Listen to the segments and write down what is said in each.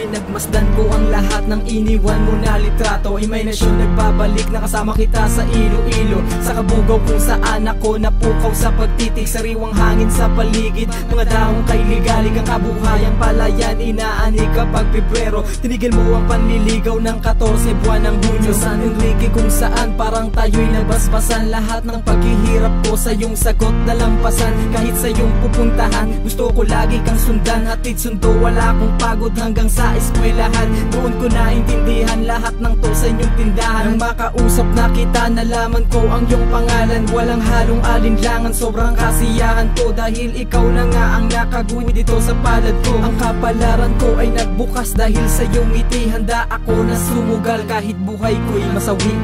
Pinagmasdan ko ang lahat ng iniwan mo na litrato. Imahinasyon nagbabalik na kasama kita sa Iloilo, sa Kabugaw kung saan ako napukaw sa pagtitig. Sariwang hangin sa paligid, mga dahong kay ligalig. Ang kabuhayang palayan inaani kapag Pebrero. Tinigil mo ang panliligaw ng 14 buwan ng Hunyo. San Enrique kung saan parang tayo'y nabasbasan. Lahat ng paghihirap ko sa iyong sagot na lampasan. Kahit sa iyong pupuntahan, gusto ko lagi kang sundan. Hatid sundo, wala akong pagod hanggang sa eskwelahan. Doon ko naintindihan lahat ng to sa inyong tindahan. Nang makausap na kita, nalaman ko ang iyong pangalan. Walang halong alinlangan, sobrang kasiyahan ko. Dahil ikaw na nga ang nakaguwi dito sa palad ko. Ang kapalaran ko ay nagbukas dahil sa iyong ngiti. Handa ako na sumugal kahit buhay ko'y masawi.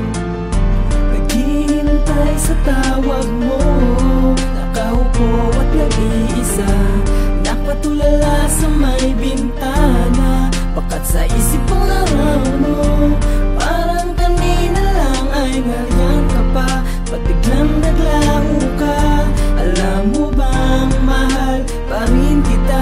Naghihintay sa tawag mo, nakaupo at nag-iisa, nakatulala sa may bintana. Bakat sa isip ang larawan mo, parang kanina lang ay nariyan ka pa. Ba't biglang naglaho ka? Alam mo bang mahal pa rin kita,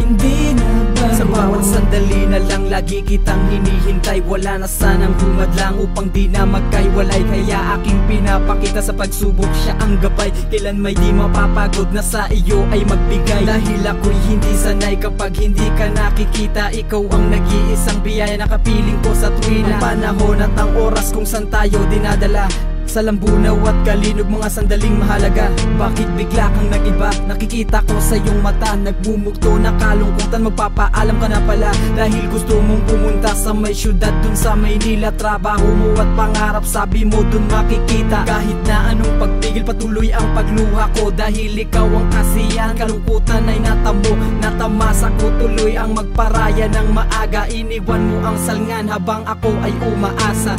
hindi na bago. Sa bawat sandali na lang lagi kitang hinihintay. Wala na sanang humadlang upang di na magkaiwalay. Kaya aking pinapakita sa pagsubok siya ang gabay. Kailan may di mapapagod na sa iyo ay magbigay. Dahil ako'y hindi sanay kapag hindi ka nakikita. Ikaw ang nag-iisang biyaya na kapiling ko sa tuwina. Ang panahon at ang oras kung saan tayo dinadala. Sa lambunaw at kalinog, mga sandaling mahalaga. Bakit bigla kang nag-iba? Nakikita ko sa iyong mata, nagmumugto na kalungkutan. Magpapaalam ka na pala dahil gusto mong pumunta sa may syudad. Dun sa Maynila, trabaho mo at pangarap, sabi mo dun makikita. Kahit na anong pagpigil, patuloy ang pagluha ko. Dahil ikaw ang kasiyahan, kalungkutan ay natamo. Natamasa ko tuloy ang magparaya ng maaga. Iniwan mo ang salngan habang ako ay umaasa.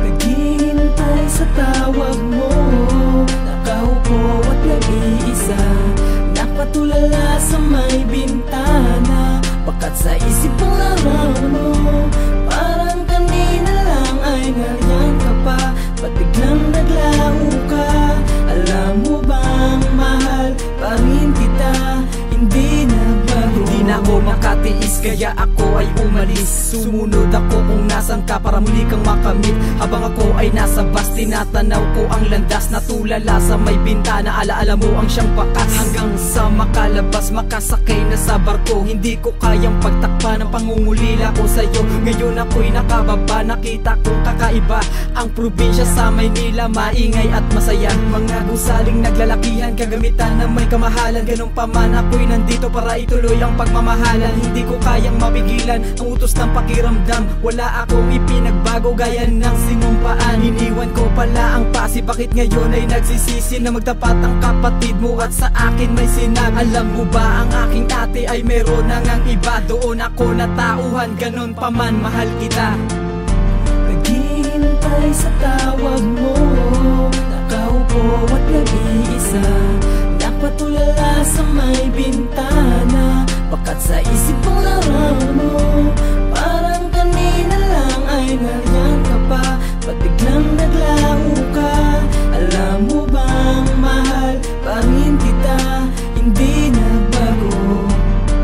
Naghihintay sa tawag mo, nakaupo at nag-iisa, nakatulala sa may bintana. Bakat sa isip ang larawan mo, parang kanina lang ay nariyan ka pa. Ba't biglang naglaho ka? Alam mo bang mahal pa rin kita, hindi na bago. Hindi na ako makatiis kaya ako ay umalis. Sumunod ako kung nasan ka para muli kang makamit. Habang ako ay nasa bus, tinatanaw ko ang landas. Natulala sa may bintana, alaala mo ang siyang bakas. Hanggang sa makalabas, makasakay na sa barko. Hindi ko kayang pagtakpan ang pangungulila ko sa'yo. Ngayon ako'y nakababa, nakita kong kakaiba. Ang probinsya sa Maynila, maingay at masaya. Mga gusaling naglalakihan, kagamitan na may kamahalan. Ganun pa man ako'y nandito para ituloy ang pagmamahalan. Hindi ko kayang mapigilan ang utos ng pakiramdam. Wala akong ipinagbago gaya ng sinumpaan. Iniwan ko pala ang pasi, bakit ngayon ay nagsisisi na magtapat ang kapatid mo at sa akin may sinag. Alam mo ba ang aking ate ay meron na ngang iba. Doon ako natauhan, ganun pa man mahal kita. Naghihintay sa tawag mo, nakaupo at nag-iisa, nakatulala sa may bintana. Bakat sa isip ang larawan mo, parang kanina lang ay nariyan ka pa. Ba't biglang naglaho ka? Alam mo bang mahal pa rin kita, hindi na bago.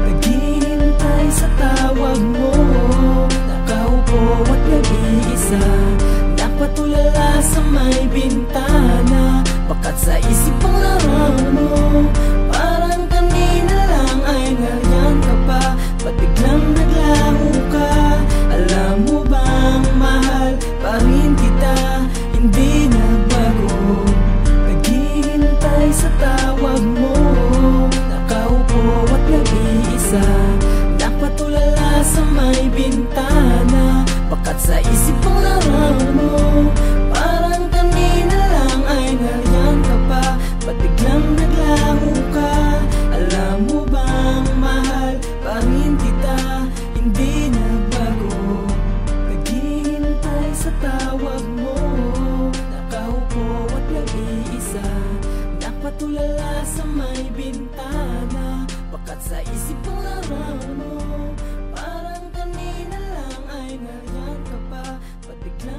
Naghihintay sa tawag mo, nakaupo at nag-iisa, nakatulala sa may bintana. Bakat sa isip ang larawan mo, parang kanina lang ay nariyan ka pa. Ba't biglang naglaho ka? Alam mo bang mahal pa rin kita, hindi na bago. Naghihintay sa tawag mo, nakaupo at nag-iisa, nakatulala sa may bintana. Bakat sa isip ang larawan mo, parang kanina lang ay nariyan ka pa. Ba't biglang naglaho ka? Alam mo bang mahal pa rin kita, hindi na bago. Naghihintay sa tawag mo, nakaupo at nag-iisa, nakatulala sa may bintana. Bakat sa isip ang larawan mo, parang kanina lang ay nariyan ka pa. Ba't biglang